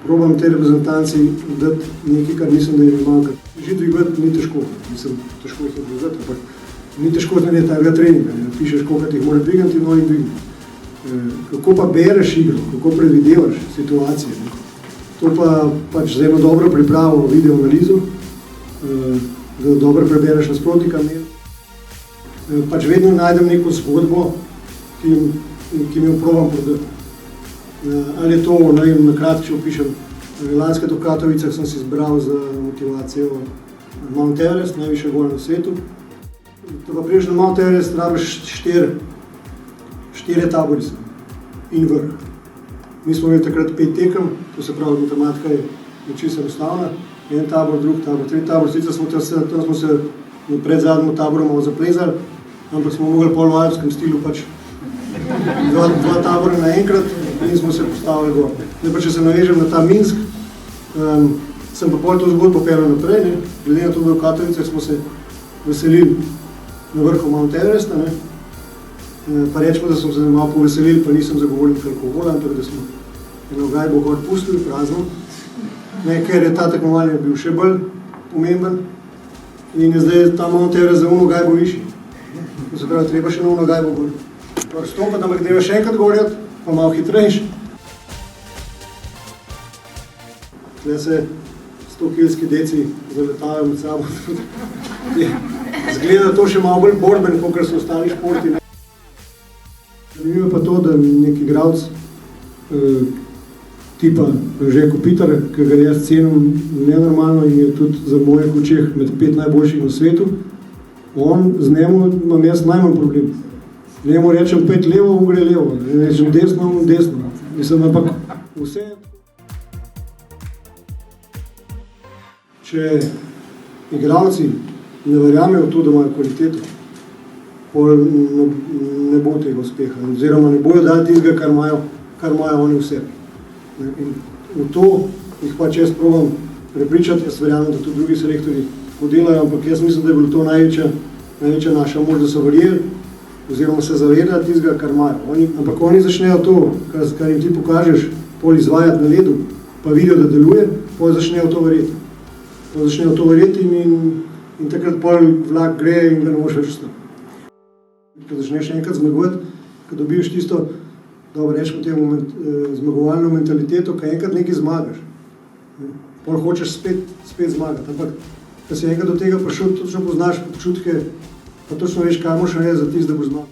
probam tej reprezentanci dati nekaj, kar mislim, da jim manjka. Že dvigati ni težko, težko jih je dvigati, ampak ni težko narediti takega treninga, ne pišeš, koliko jih mora dvigati in oni dvigati. Kako pa bereš igro, kako predvidevaš situacije, ne? To pa pač z eno dobro pripravo, video analizo, da dobro prebereš nasprotnika, pač vedno najdem neko zgodbo, ki mi jo probam prodati. Ali je to, na kratko, če opišem, lanske v Katovicah sem si izbral za motivacijo Mount Everest, najvišja gora na svetu. To pa priješ na Mount Everest, rabiš 4 taborice in vrh. Mi smo imeli takrat 5 tekem, to se pravi, matematika je čisto enostavna. En tabor, drug tabor, tretji tabor, sicer smo se pred zadnjim taborom malo zaplezali, ampak smo mogli pol v alpskem stilu pač dva tabora naenkrat in smo se postavili gor. Zdaj pa, če se navežem na ta Minsk, sem pa pol to zgodbo peljal naprej, ne. Glede na to, da v Katovicah smo se veselili na vrhu Mount Everesta, ne. Pa rečemo, da smo se malo poveselili, pa nisem zagovornik alkohola, ampak da smo eno gajbo gor pustili, prazno. Ker je ta tekmovanje bil še bolj pomemben in je zdaj ta Mount Everest za uno gajbo višji. To se pravi, treba še na uno gajbo gor. Stopati, ampak greva še enkrat gorjati, pa malo hitrejši. Tle se 100-kilski deci zaletavajo med sabo. Zgleda to še malo bolj borben, kot so ostali športi. Zanimivo je pa to, da nek igralec tipa Željko Pitar, ki ga jaz cenim nenormalno in je tudi za mojih očeh med 5 najboljših na svetu, z njemu imam jaz najmanj problem. Njemu rečem 5 levo, on gre levo, rečem desno, on desno. Mislim, ampak vse. Če igralci ne verjamejo v to, da imajo kvaliteto, ne bo tega uspeha, oziroma ne bojo dali tistega, kar imajo oni v sebi. In v to jih pač jaz probam prepričati, jaz verjamem, da tudi drugi selektorji podelajo, ampak jaz mislim, da je bilo to največja naša moč, da so verjeli, oziroma se zavedajo tistega, kar imajo. Ampak oni začnejo to, kar jim ti pokažeš, pol izvajati na ledu, pa vidijo, da deluje, pol začnejo to verjeti. Pol začnejo to verjeti in takrat pol vlak gre in ga ne moš več vstati. Ko začneš enkrat zmagovati, ko dobiš tisto, dobro rečemo temu, zmagovalno mentaliteto, ko enkrat nekaj zmagaš. Pol hočeš spet zmagati, ampak ko si enkrat do tega prišel, točno poznaš občutke, pa točno veš, kaj moraš narediti za tisto, da boš zmagal.